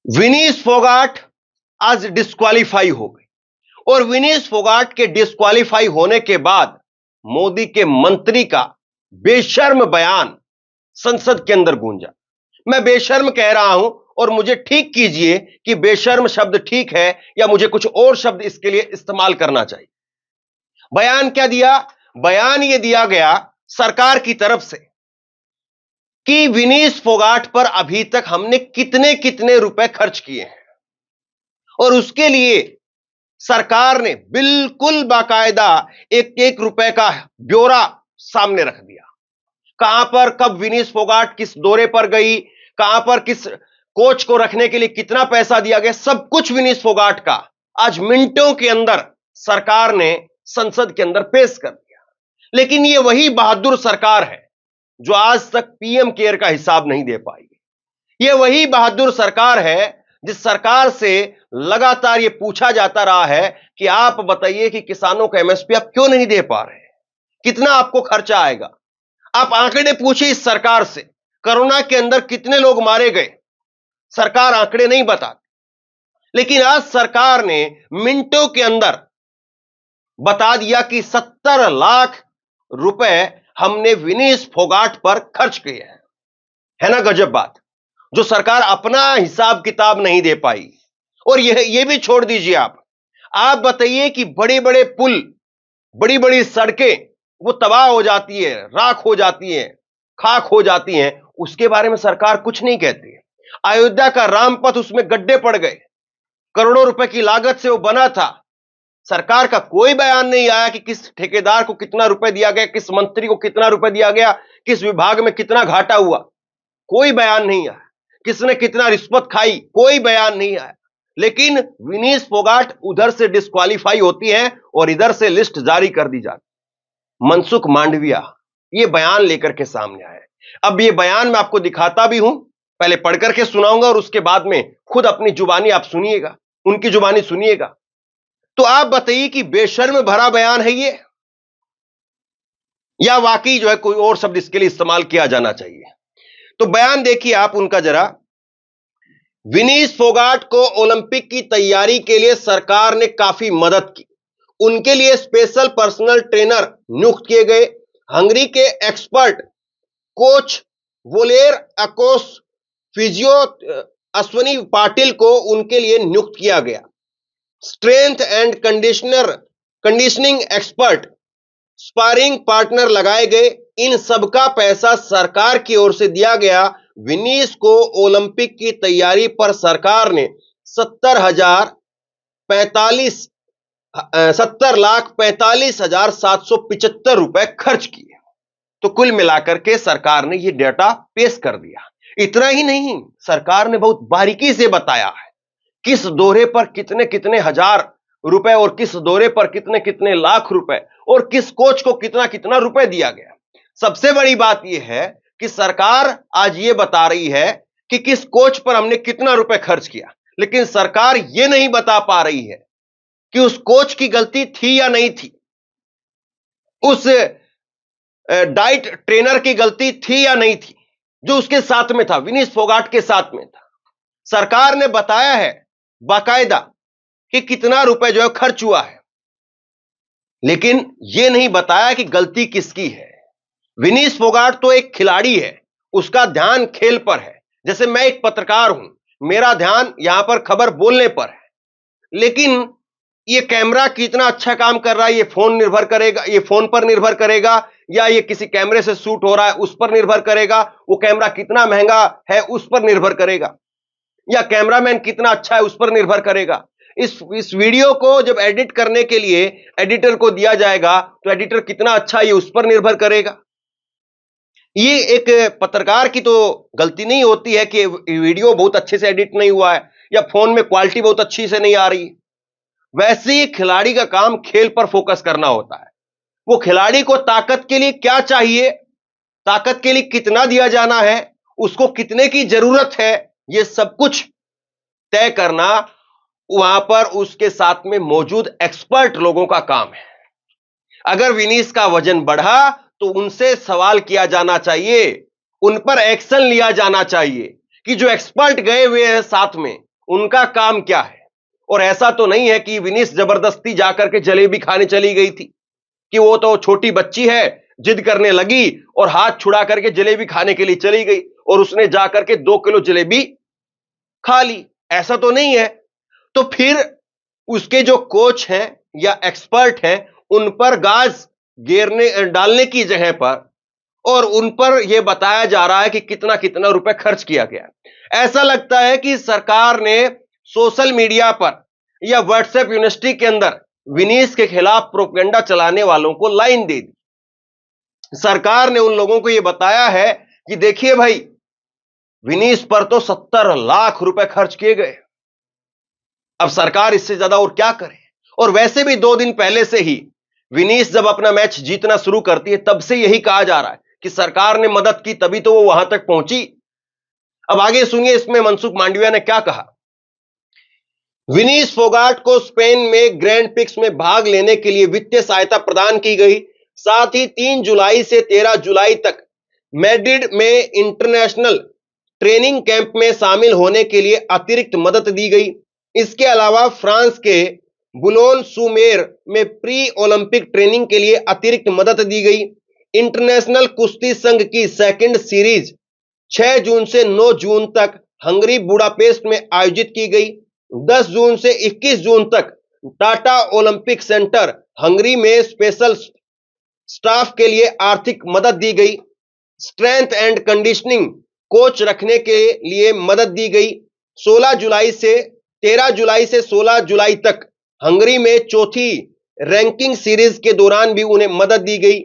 विनीस फोगाट आज डिस्क्वालीफाई हो गई और विनीस फोगाट के डिस्क्वालीफाई होने के बाद मोदी के मंत्री का बेशर्म बयान संसद के अंदर गूंजा। मैं बेशर्म कह रहा हूं और मुझे ठीक कीजिए कि बेशर्म शब्द ठीक है या मुझे कुछ और शब्द इसके लिए इस्तेमाल करना चाहिए। बयान क्या दिया? बयान यह दिया गया सरकार की तरफ से कि विनीस फोगाट पर अभी तक हमने कितने कितने रुपए खर्च किए हैं और उसके लिए सरकार ने बिल्कुल बाकायदा एक एक रुपए का ब्यौरा सामने रख दिया। कहां पर कब विनीस फोगाट किस दौरे पर गई, कहां पर किस कोच को रखने के लिए कितना पैसा दिया गया, सब कुछ विनीस फोगाट का आज मिनटों के अंदर सरकार ने संसद के अंदर पेश कर दिया। लेकिन यह वही बहादुर सरकार है जो आज तक पीएम केयर का हिसाब नहीं दे पाई। यह वही बहादुर सरकार है जिस सरकार से लगातार यह पूछा जाता रहा है कि आप बताइए कि किसानों का एमएसपी आप क्यों नहीं दे पा रहे, कितना आपको खर्चा आएगा। आप आंकड़े पूछिए इस सरकार से, कोरोना के अंदर कितने लोग मारे गए, सरकार आंकड़े नहीं बताती। लेकिन आज सरकार ने मिनटों के अंदर बता दिया कि 70 लाख रुपए हमने विनीस फोगाट पर खर्च किए हैं। है ना गजब बात, जो सरकार अपना हिसाब किताब नहीं दे पाई। और यह भी छोड़ दीजिए, आप बताइए कि बड़े बड़े पुल, बड़ी बड़ी सड़कें वो तबाह हो जाती है, राख हो जाती है, खाक हो जाती हैं, उसके बारे में सरकार कुछ नहीं कहती है। अयोध्या का रामपथ, उसमें गड्ढे पड़ गए, करोड़ों रुपए की लागत से वो बना था, सरकार का कोई बयान नहीं आया कि किस ठेकेदार को कितना रुपए दिया गया, किस मंत्री को कितना रुपए दिया गया, किस विभाग में कितना घाटा हुआ, कोई बयान नहीं आया। किसने कितना रिश्वत खाई, कोई बयान नहीं आया। लेकिन विनीस फोगाट उधर से डिस्क्वालीफाई होती है और इधर से लिस्ट जारी कर दी जाती। मनसुख मांडविया ये बयान लेकर के सामने आए। अब ये बयान मैं आपको दिखाता भी हूं, पहले पढ़ करके सुनाऊंगा और उसके बाद में खुद अपनी जुबानी आप सुनिएगा, उनकी जुबानी सुनिएगा। तो आप बताइए कि बेशर्म भरा बयान है ये, या वाकई जो है कोई और शब्द इसके लिए इस्तेमाल किया जाना चाहिए। तो बयान देखिए आप उनका जरा। विनीस फोगाट को ओलंपिक की तैयारी के लिए सरकार ने काफी मदद की। उनके लिए स्पेशल पर्सनल ट्रेनर नियुक्त किए गए। हंगरी के expert coach Voller Akos, physio Ashwini Patil को उनके लिए नियुक्त किया गया। Strength and conditioning expert, sparring partner लगाए गए। इन सबका पैसा सरकार की ओर से दिया गया। विनीस को ओलंपिक की तैयारी पर सरकार ने 70,45,775 रुपए खर्च किए। तो कुल मिलाकर के सरकार ने यह डेटा पेश कर दिया। इतना ही नहीं, सरकार ने बहुत बारीकी से बताया है किस दौरे पर कितने कितने हजार रुपए और किस दौरे पर कितने कितने लाख रुपए और किस कोच को कितना कितना रुपए दिया गया। सबसे बड़ी बात यह है कि सरकार आज यह बता रही है कि किस कोच पर हमने कितना रुपए खर्च किया, लेकिन सरकार यह नहीं बता पा रही है कि उस कोच की गलती थी या नहीं थी, उस डाइट ट्रेनर की गलती थी या नहीं थी जो उसके साथ में था, विनीस फोगाट के साथ में था। सरकार ने बताया है बाकायदा कि कितना रुपए जो है खर्च हुआ है, लेकिन यह नहीं बताया कि गलती किसकी है। विनीस फोगाट तो एक खिलाड़ी है, उसका ध्यान खेल पर है। जैसे मैं एक पत्रकार हूं, मेरा ध्यान यहां पर खबर बोलने पर है, लेकिन यह कैमरा कितना अच्छा काम कर रहा है, यह फोन निर्भर करेगा, यह फोन पर निर्भर करेगा, या यह किसी कैमरे से शूट हो रहा है उस पर निर्भर करेगा, वो कैमरा कितना महंगा है उस पर निर्भर करेगा, या कैमरामैन कितना अच्छा है उस पर निर्भर करेगा। इस वीडियो को जब एडिट करने के लिए एडिटर को दिया जाएगा तो एडिटर कितना अच्छा है उस पर निर्भर करेगा। ये एक पत्रकार की तो गलती नहीं होती है कि वीडियो बहुत अच्छे से एडिट नहीं हुआ है या फोन में क्वालिटी बहुत अच्छी से नहीं आ रही। वैसे ही खिलाड़ी का काम खेल पर फोकस करना होता है। वो खिलाड़ी को ताकत के लिए क्या चाहिए, ताकत के लिए कितना दिया जाना है, उसको कितने की जरूरत है, ये सब कुछ तय करना वहां पर उसके साथ में मौजूद एक्सपर्ट लोगों का काम है। अगर विनीस का वजन बढ़ा तो उनसे सवाल किया जाना चाहिए, उन पर एक्शन लिया जाना चाहिए कि जो एक्सपर्ट गए हुए हैं साथ में उनका काम क्या है। और ऐसा तो नहीं है कि विनीश जबरदस्ती जाकर के जलेबी खाने चली गई थी, कि वो तो छोटी बच्ची है, जिद करने लगी और हाथ छुड़ा करके जलेबी खाने के लिए चली गई और उसने जाकर के 2 किलो जलेबी खा ली। ऐसा तो नहीं है। तो फिर उसके जो कोच हैं या एक्सपर्ट हैं, उन पर गाज डालने की जगह पर और उन पर यह बताया जा रहा है कि कितना कितना रुपए खर्च किया गया। ऐसा लगता है कि सरकार ने सोशल मीडिया पर या व्हाट्सएप यूनिवर्सिटी के अंदर विनीश के खिलाफ प्रोपेगेंडा चलाने वालों को लाइन दे दी। सरकार ने उन लोगों को यह बताया है कि देखिए भाई, विनीश पर तो 70 लाख रुपए खर्च किए गए। अब सरकार इससे ज्यादा और क्या करे। और वैसे भी 2 दिन पहले से ही विनीश जब अपना मैच जीतना शुरू करती है, तब से यही कहा जा रहा है कि सरकार ने मदद की, तभी तो वो वहां तक पहुंची। अब आगे सुनिए इसमें मनसुख मांडविया ने क्या कहा। विनीश फोगाट को स्पेन में ग्रैंड पिक्स में भाग लेने के लिए वित्तीय सहायता प्रदान की गई। साथ ही 3 जुलाई से 13 जुलाई तक मैड्रिड में इंटरनेशनल ट्रेनिंग कैंप में शामिल होने के लिए अतिरिक्त मदद दी गई। इसके अलावा फ्रांस के बुलोन सुमेर में प्री ओलंपिक ट्रेनिंग के लिए अतिरिक्त मदद दी गई। इंटरनेशनल कुश्ती संघ की सेकंड सीरीज 6 जून से 9 जून तक हंगरी बुडापेस्ट में आयोजित की गई। 10 जून से 21 जून तक टाटा ओलंपिक सेंटर हंगरी में स्पेशल स्टाफ के लिए आर्थिक मदद दी गई। स्ट्रेंथ एंड कंडीशनिंग कोच रखने के लिए मदद दी गई। 13 जुलाई से 16 जुलाई तक हंगरी में चौथी रैंकिंग सीरीज के दौरान भी उन्हें मदद दी गई।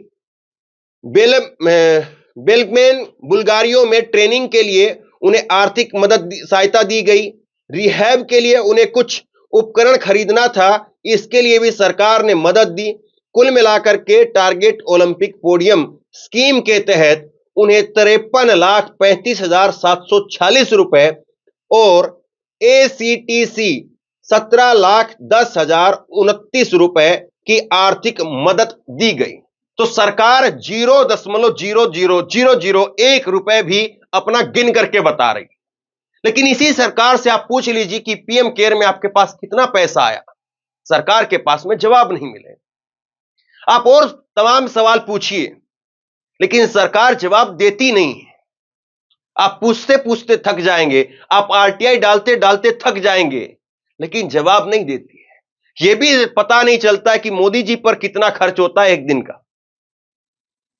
बेल्गमेन बुल्गारियो में ट्रेनिंग के लिए उन्हें आर्थिक मदद सहायता दी गई। रिहैब के लिए उन्हें कुछ उपकरण खरीदना था, इसके लिए भी सरकार ने मदद दी। कुल मिलाकर के टारगेट ओलंपिक पोडियम स्कीम के तहत उन्हें 53,35,746 रुपए और ACTC 17,10,029 रुपए की आर्थिक मदद दी गई। तो सरकार 0.00001 रुपए भी अपना गिन करके बता रही। लेकिन इसी सरकार से आप पूछ लीजिए कि पीएम केयर में आपके पास कितना पैसा आया, सरकार के पास में जवाब नहीं मिले। आप और तमाम सवाल पूछिए, लेकिन सरकार जवाब देती नहीं है। आप पूछते पूछते थक जाएंगे, आप आरटीआई डालते डालते थक जाएंगे, लेकिन जवाब नहीं देती है। यह भी पता नहीं चलता कि मोदी जी पर कितना खर्च होता है एक दिन का।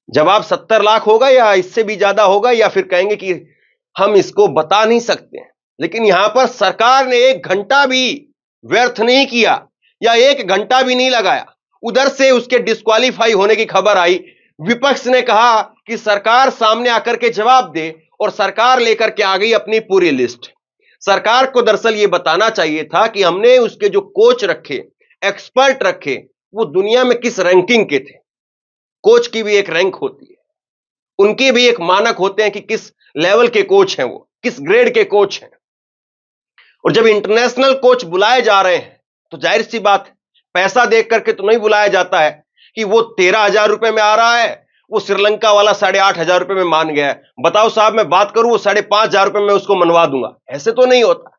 जवाब 70 लाख होगा या इससे भी ज्यादा होगा, या फिर कहेंगे कि हम इसको बता नहीं सकते। लेकिन यहां पर सरकार ने 1 घंटा भी व्यर्थ नहीं किया या 1 घंटा भी नहीं लगाया। उधर से उसके डिस्क्वालीफाई होने की खबर आई। विपक्ष ने कहा कि सरकार सामने आकर के जवाब दे, और सरकार लेकर के आ गई अपनी पूरी लिस्ट। सरकार को दरअसल यह बताना चाहिए था कि हमने उसके जो कोच रखे, एक्सपर्ट रखे, वो दुनिया में किस रैंकिंग के थे। कोच की भी एक रैंक होती है, उनके भी एक मानक होते हैं कि किस लेवल के कोच हैं, वो किस ग्रेड के कोच हैं। और जब इंटरनेशनल कोच बुलाए जा रहे हैं तो जाहिर सी बात है, पैसा देख करके तो नहीं बुलाया जाता है कि वो 13,000 रुपए में आ रहा है, वो श्रीलंका वाला 8,500 रुपए में मान गया है, बताओ साहब मैं बात करूं वो 5,500 रुपए में उसको मनवा दूंगा। ऐसे तो नहीं होता।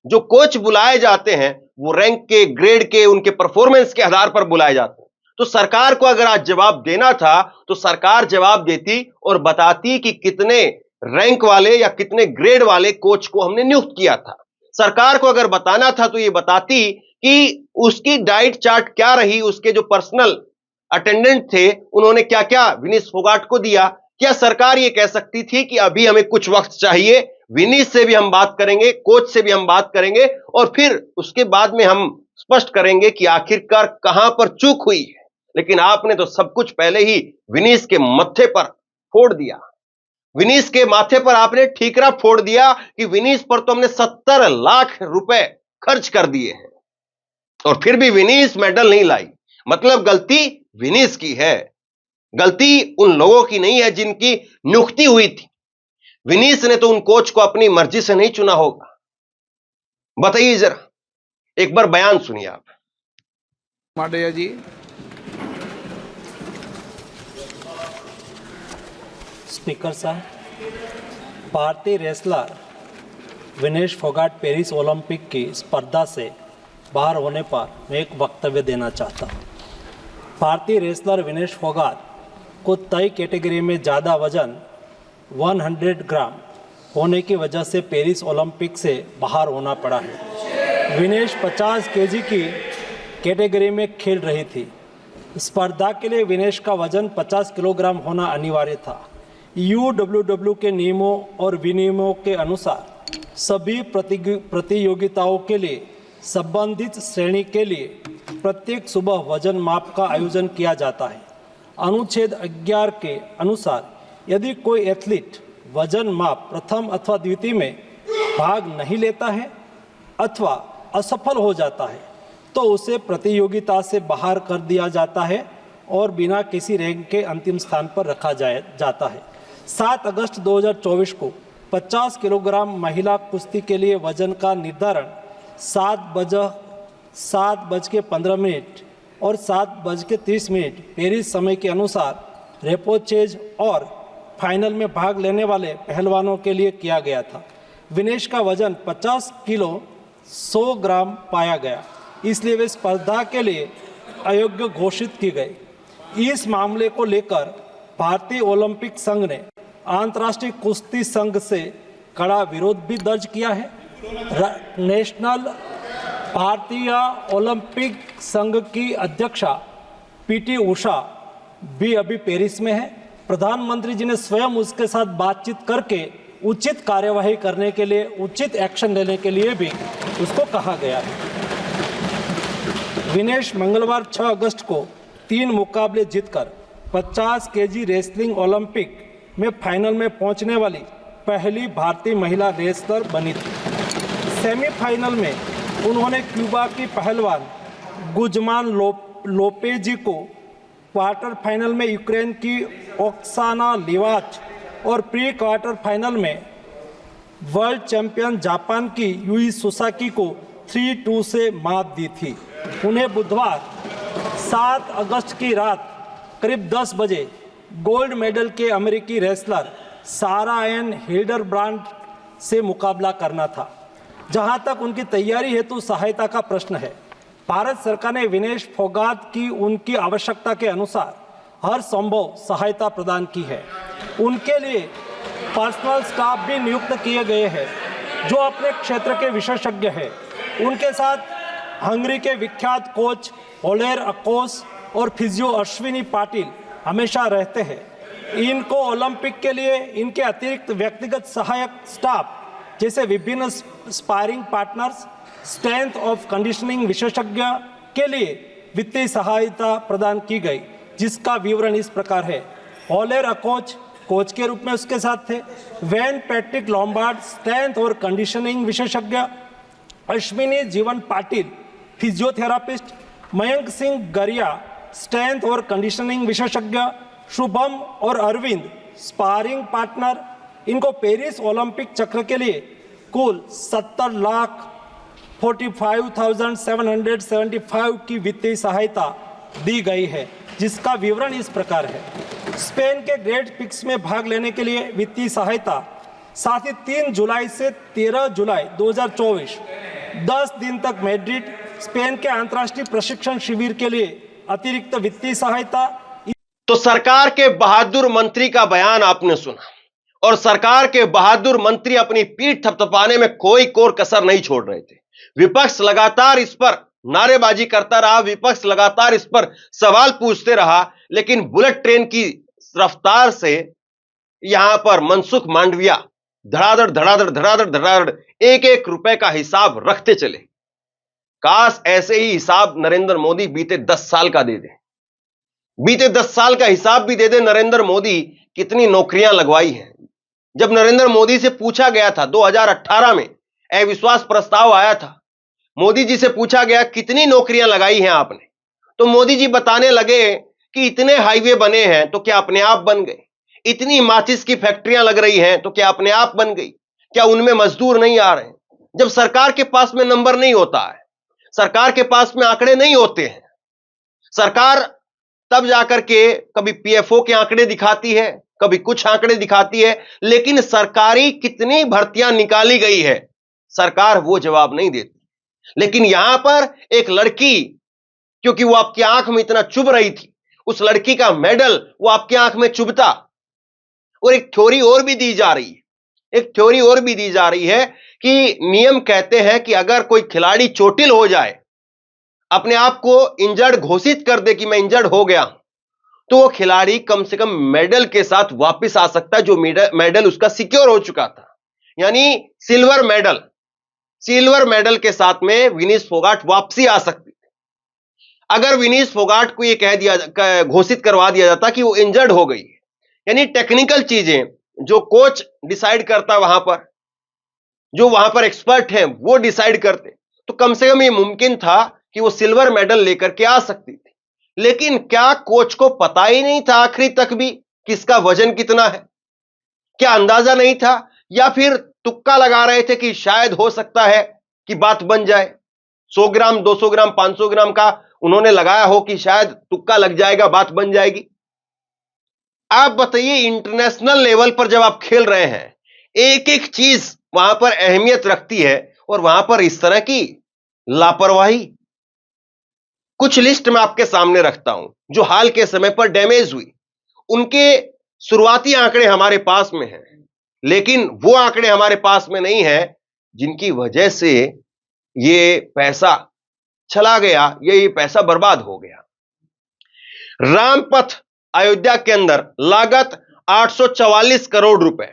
जो कोच बुलाए जाते हैं वो रैंक के, ग्रेड के, उनके परफॉर्मेंस के आधार पर बुलाए जाते हैं। तो सरकार को अगर आज जवाब देना था तो सरकार जवाब देती और बताती कि कितने रैंक वाले या कितने ग्रेड वाले कोच को हमने नियुक्त किया था। सरकार को अगर बताना था तो ये बताती कि उसकी डाइट चार्ट क्या रही, उसके जो पर्सनल अटेंडेंट थे उन्होंने क्या क्या विनीश फोगाट को दिया। क्या सरकार ये कह सकती थी कि अभी हमें कुछ वक्त चाहिए, विनीश से भी हम बात करेंगे, कोच से भी हम बात करेंगे, और फिर उसके बाद में हम स्पष्ट करेंगे कि आखिरकार कहां पर चूक हुई है। लेकिन आपने तो सब कुछ पहले ही विनीश के मत्थे पर फोड़ दिया। विनीश के माथे पर आपने ठीकरा फोड़ दिया कि विनीश पर तो हमने 70 लाख रुपए खर्च कर दिए हैं, और फिर भी विनीश मेडल नहीं लाई। मतलब गलती विनीश की है, गलती उन लोगों की नहीं है जिनकी नियुक्ति हुई थी। विनीश ने तो उन कोच को अपनी मर्जी से नहीं चुना होगा। बताइए जरा, एक बार बयान सुनिए आप। मांडविया जी, स्पीकर साहब, भारतीय wrestler Vinesh Phogat Paris Olympic की स्पर्धा से बाहर होने पर मैं एक वक्तव्य देना चाहता हूँ। भारतीय रेसलर विनेश फोगाट को तय कैटेगरी में ज़्यादा वजन 100 ग्राम होने की वजह से पेरिस ओलंपिक से बाहर होना पड़ा है। विनेश 50 केजी की कैटेगरी में खेल रही थी। स्पर्धा के लिए विनेश का वजन 50 किलोग्राम होना अनिवार्य था। यूडब्ल्यूडब्ल्यू के नियमों और विनियमों के अनुसार सभी प्रतियोगिताओं के लिए संबंधित श्रेणी के लिए प्रत्येक सुबह वजन माप का आयोजन किया जाता है। अनुच्छेद 11 के अनुसार यदि कोई एथलीट वजन माप प्रथम अथवा द्वितीय में भाग नहीं लेता है अथवा असफल हो जाता है तो उसे प्रतियोगिता से बाहर कर दिया जाता है और बिना किसी रैंक के अंतिम स्थान पर रखा जाता है। 7 अगस्त 2024 को 50 किलोग्राम महिला कुश्ती के लिए वजन का निर्धारण 7:15 और 7:30 पेरिस समय के अनुसार रेपोचेज और फाइनल में भाग लेने वाले पहलवानों के लिए किया गया था। विनेश का वजन 50 किलो 100 ग्राम पाया गया, इसलिए वे स्पर्धा के लिए अयोग्य घोषित की गई। इस मामले को लेकर भारतीय ओलंपिक संघ ने अंतर्राष्ट्रीय कुश्ती संघ से कड़ा विरोध भी दर्ज किया है। नेशनल भारतीय ओलंपिक संघ की अध्यक्षा पीटी उषा भी अभी पेरिस में है। प्रधानमंत्री जी ने स्वयं उसके साथ बातचीत करके उचित कार्यवाही करने के लिए, उचित एक्शन लेने के लिए भी उसको कहा गया है। विनेश मंगलवार 6 अगस्त को 3 मुकाबले जीतकर 50 केजी रेसलिंग ओलंपिक में फाइनल में पहुंचने वाली पहली भारतीय महिला रेसलर बनी थी। सेमीफाइनल में उन्होंने क्यूबा की पहलवान गुजमान लोपेजी को, क्वार्टर फाइनल में यूक्रेन की ओक्साना लिवाच और प्री क्वार्टर फाइनल में वर्ल्ड चैंपियन जापान की यूई सुसाकी को 3-2 से मात दी थी। उन्हें बुधवार 7 अगस्त की रात करीब 10 बजे गोल्ड मेडल के अमेरिकी रेसलर सारा एन हिल्डरब्रांड से मुकाबला करना था। जहां तक उनकी तैयारी हेतु सहायता का प्रश्न है, भारत सरकार ने विनेश फोगाट की उनकी आवश्यकता के अनुसार हर संभव सहायता प्रदान की है। उनके लिए पर्सनल स्टाफ भी नियुक्त किए गए हैं जो अपने क्षेत्र के विशेषज्ञ हैं। उनके साथ हंगरी के विख्यात कोच ओलेर अकोस और फिजियो अश्विनी पाटिल हमेशा रहते हैं। इनको ओलंपिक के लिए इनके अतिरिक्त व्यक्तिगत सहायक स्टाफ जैसे विभिन्न sparring partners, strength of conditioning विशेषज्ञ के लिए वित्तीय सहायता प्रदान की गई, जिसका विवरण इस प्रकार है। ओलेर अकोच कोच के रूप में उसके साथ थे, वैन पैट्रिक लॉम्बार्ड स्ट्रेंथ और कंडीशनिंग विशेषज्ञ, अश्विनी जीवन पाटिल फिजियोथेरापिस्ट, मयंक सिंह गरिया स्ट्रेंथ और कंडीशनिंग विशेषज्ञ, शुभम और अरविंद स्पारिंग पार्टनर। इनको पेरिस ओलंपिक चक्र के लिए कुल 70,45,775 की वित्तीय सहायता दी गई है, जिसका विवरण इस प्रकार है। स्पेन के ग्रेट पिक्स में भाग लेने के लिए वित्तीय सहायता, साथ ही 3 जुलाई से 13 जुलाई 2024 10 दिन तक मैड्रिड, स्पेन के अंतर्राष्ट्रीय प्रशिक्षण शिविर के लिए अतिरिक्त वित्तीय सहायता। तो सरकार के बहादुर मंत्री का बयान आपने सुना, और सरकार के बहादुर मंत्री अपनी पीठ थपथपाने में कोई कोर कसर नहीं छोड़ रहे थे। विपक्ष लगातार इस पर नारेबाजी करता रहा, विपक्ष लगातार इस पर सवाल पूछते रहा, लेकिन बुलेट ट्रेन की रफ्तार से यहां पर मनसुख मांडविया धड़ाधड़ धड़ाधड़ धड़ाधड़ धड़ाधड़ एक एक रुपए का हिसाब रखते चले। काश ऐसे ही हिसाब नरेंद्र मोदी बीते 10 साल का दे दे, बीते 10 साल का हिसाब भी दे दे। नरेंद्र मोदी कितनी नौकरियां लगवाई हैं। जब नरेंद्र मोदी से पूछा गया था 2018 में, अविश्वास प्रस्ताव आया था, मोदी जी से पूछा गया कितनी नौकरियां लगाई हैं आपने, तो मोदी जी बताने लगे कि इतने हाईवे बने हैं तो क्या अपने आप बन गए, इतनी माचिस की फैक्ट्रियां लग रही हैं तो क्या अपने आप बन गई, क्या उनमें मजदूर नहीं आ रहे। जब सरकार के पास में नंबर नहीं होता है, सरकार के पास में आंकड़े नहीं होते हैं, सरकार तब जाकर के कभी पीएफओ के आंकड़े दिखाती है, कभी कुछ आंकड़े दिखाती है, लेकिन सरकारी कितनी भर्तियां निकाली गई है सरकार वो जवाब नहीं देती। लेकिन यहां पर एक लड़की, क्योंकि वो आपकी आंख में इतना चुभ रही थी, उस लड़की का मेडल वो आपकी आंख में चुभता। और एक थ्योरी और भी दी जा रही है, एक थ्योरी और भी दी जा रही है कि नियम कहते हैं कि अगर कोई खिलाड़ी चोटिल हो जाए, अपने आप को इंजर्ड घोषित कर दे कि मैं इंजर्ड हो गया, तो वो खिलाड़ी कम से कम मेडल के साथ वापस आ सकता है, जो मेडल उसका सिक्योर हो चुका था। यानी सिल्वर मेडल के साथ में विनीश फोगाट वापसी आ सकती। अगर विनीश फोगाट को यह घोषित करवा दिया जाता कि वो इंजर्ड हो गई, यानी टेक्निकल चीजें जो कोच डिसाइड करता वहां पर, जो वहां पर एक्सपर्ट हैं वो डिसाइड करते, तो कम से कम ये मुमकिन था कि वो सिल्वर मेडल लेकर के आ सकती थी। लेकिन क्या कोच को पता ही नहीं था आखिरी तक भी किसका वजन कितना है? क्या अंदाजा नहीं था, या फिर तुक्का लगा रहे थे कि शायद हो सकता है कि बात बन जाए? 100 ग्राम, 200 ग्राम, 500 ग्राम का उन्होंने लगाया हो कि शायद तुक्का लग जाएगा, बात बन जाएगी। आप बताइए, इंटरनेशनल लेवल पर जब आप खेल रहे हैं, एक एक चीज वहां पर अहमियत रखती है, और वहां पर इस तरह की लापरवाही। कुछ लिस्ट मैं आपके सामने रखता हूं जो हाल के समय पर डैमेज हुई। उनके शुरुआती आंकड़े हमारे पास में हैं, लेकिन वो आंकड़े हमारे पास में नहीं है जिनकी वजह से ये पैसा चला गया या ये पैसा बर्बाद हो गया। रामपथ अयोध्या के अंदर लागत 844 करोड़ रुपए,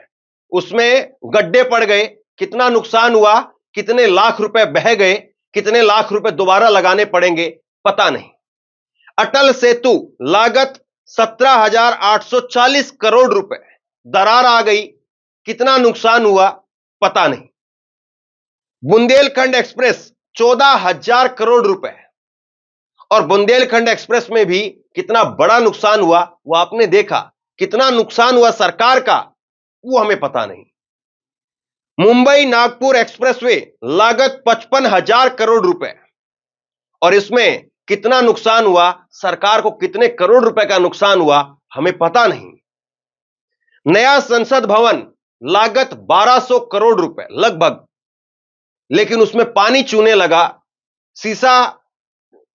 उसमें गड्ढे पड़ गए, कितना नुकसान हुआ, कितने लाख रुपए बह गए, कितने लाख रुपए दोबारा लगाने पड़ेंगे, पता नहीं। अटल सेतु लागत 17,840 करोड़ रुपए, दरार आ गई, कितना नुकसान हुआ, पता नहीं। बुंदेलखंड एक्सप्रेस 14,000 करोड़ रुपए, और बुंदेलखंड एक्सप्रेस में भी कितना बड़ा नुकसान हुआ वो आपने देखा। कितना नुकसान हुआ सरकार का वो हमें पता नहीं। मुंबई नागपुर एक्सप्रेसवे लागत 55,000 करोड़ रुपए, और इसमें कितना नुकसान हुआ, सरकार को कितने करोड़ रुपए का नुकसान हुआ हमें पता नहीं। नया संसद भवन लागत 1200 करोड़ रुपए लगभग, लेकिन उसमें पानी चूने लगा, शीशा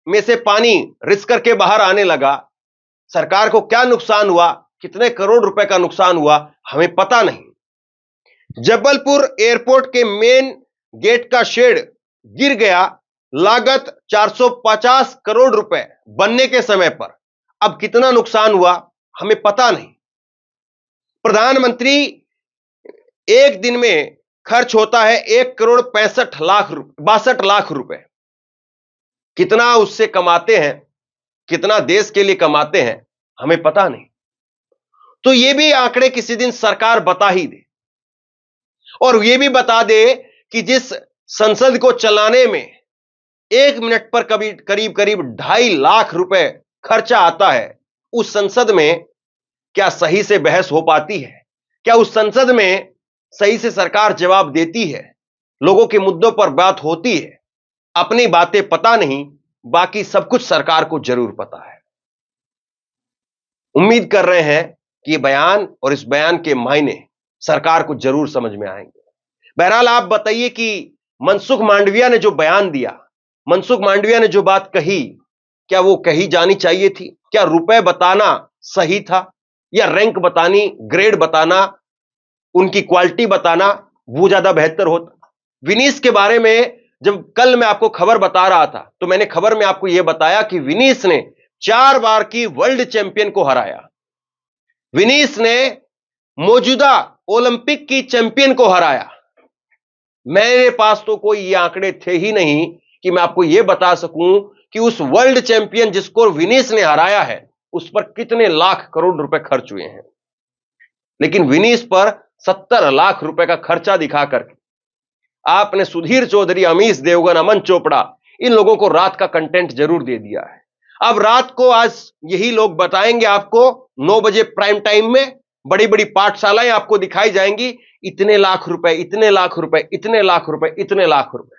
में से पानी रिस करके बाहर आने लगा। सरकार को क्या नुकसान हुआ, कितने करोड़ रुपए का नुकसान हुआ हमें पता नहीं। जबलपुर एयरपोर्ट के मेन गेट का शेड गिर गया, लागत 450 करोड़ रुपए बनने के समय पर, अब कितना नुकसान हुआ हमें पता नहीं। प्रधानमंत्री एक दिन में खर्च होता है 1,62 लाख रुपए, कितना उससे कमाते हैं, कितना देश के लिए कमाते हैं हमें पता नहीं। तो ये भी आंकड़े किसी दिन सरकार बता ही दे, और ये भी बता दे कि जिस संसद को चलाने में 1 मिनट पर करीब 2.5 लाख रुपए खर्चा आता है, उस संसद में क्या सही से बहस हो पाती है? क्या उस संसद में सही से सरकार जवाब देती है? लोगों के मुद्दों पर बात होती है? अपनी बातें पता नहीं, बाकी सब कुछ सरकार को जरूर पता है। उम्मीद कर रहे हैं कि ये बयान और इस बयान के मायने सरकार को जरूर समझ में आएंगे। बहरहाल आप बताइए कि मनसुख मांडविया ने जो बयान दिया, मनसुख मांडविया ने जो बात कही, क्या वो कही जानी चाहिए थी? क्या रुपए बताना सही था, या रैंक बतानी, ग्रेड बताना, उनकी क्वालिटी बताना वो ज्यादा बेहतर होता? विनीश के बारे में जब कल मैं आपको खबर बता रहा था, तो मैंने खबर में आपको यह बताया कि विनीश ने 4 बार की वर्ल्ड चैंपियन को हराया। विनीश ने मौजूदा ओलंपिक की चैंपियन को हराया। मेरे पास तो कोई ये आंकड़े थे ही नहीं कि मैं आपको यह बता सकूं कि उस वर्ल्ड चैंपियन जिसको विनीश ने हराया है, उस पर कितने लाख करोड़ रुपए खर्च हुए हैं। लेकिन विनीश पर 70 लाख रुपए का खर्चा दिखाकर आपने सुधीर चौधरी, अमीश देवगन, अमन चोपड़ा, इन लोगों को रात का कंटेंट जरूर दे दिया है। अब रात को आज यही लोग बताएंगे आपको 9 बजे प्राइम टाइम में, बड़ी बड़ी पाठशालाएं आपको दिखाई जाएंगी, इतने लाख रुपए, इतने लाख रुपए, इतने लाख रुपए, इतने लाख रुपए।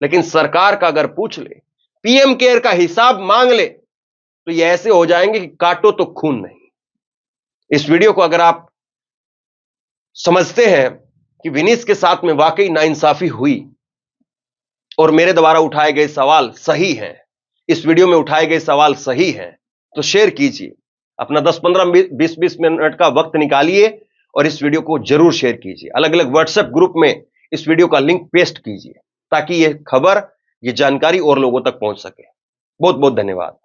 लेकिन सरकार का अगर पूछ ले, पीएम केयर का हिसाब मांग ले, तो ये ऐसे हो जाएंगे कि काटो तो खून नहीं। इस वीडियो को अगर आप समझते हैं कि विनीश के साथ में वाकई नाइंसाफी हुई और मेरे द्वारा उठाए गए सवाल सही हैं, इस वीडियो में उठाए गए सवाल सही हैं, तो शेयर कीजिए। अपना 10, 15, 20 मिनट का वक्त निकालिए और इस वीडियो को जरूर शेयर कीजिए। अलग अलग व्हाट्सएप ग्रुप में इस वीडियो का लिंक पेस्ट कीजिए ताकि यह खबर, यह जानकारी और लोगों तक पहुंच सके। बहुत बहुत धन्यवाद।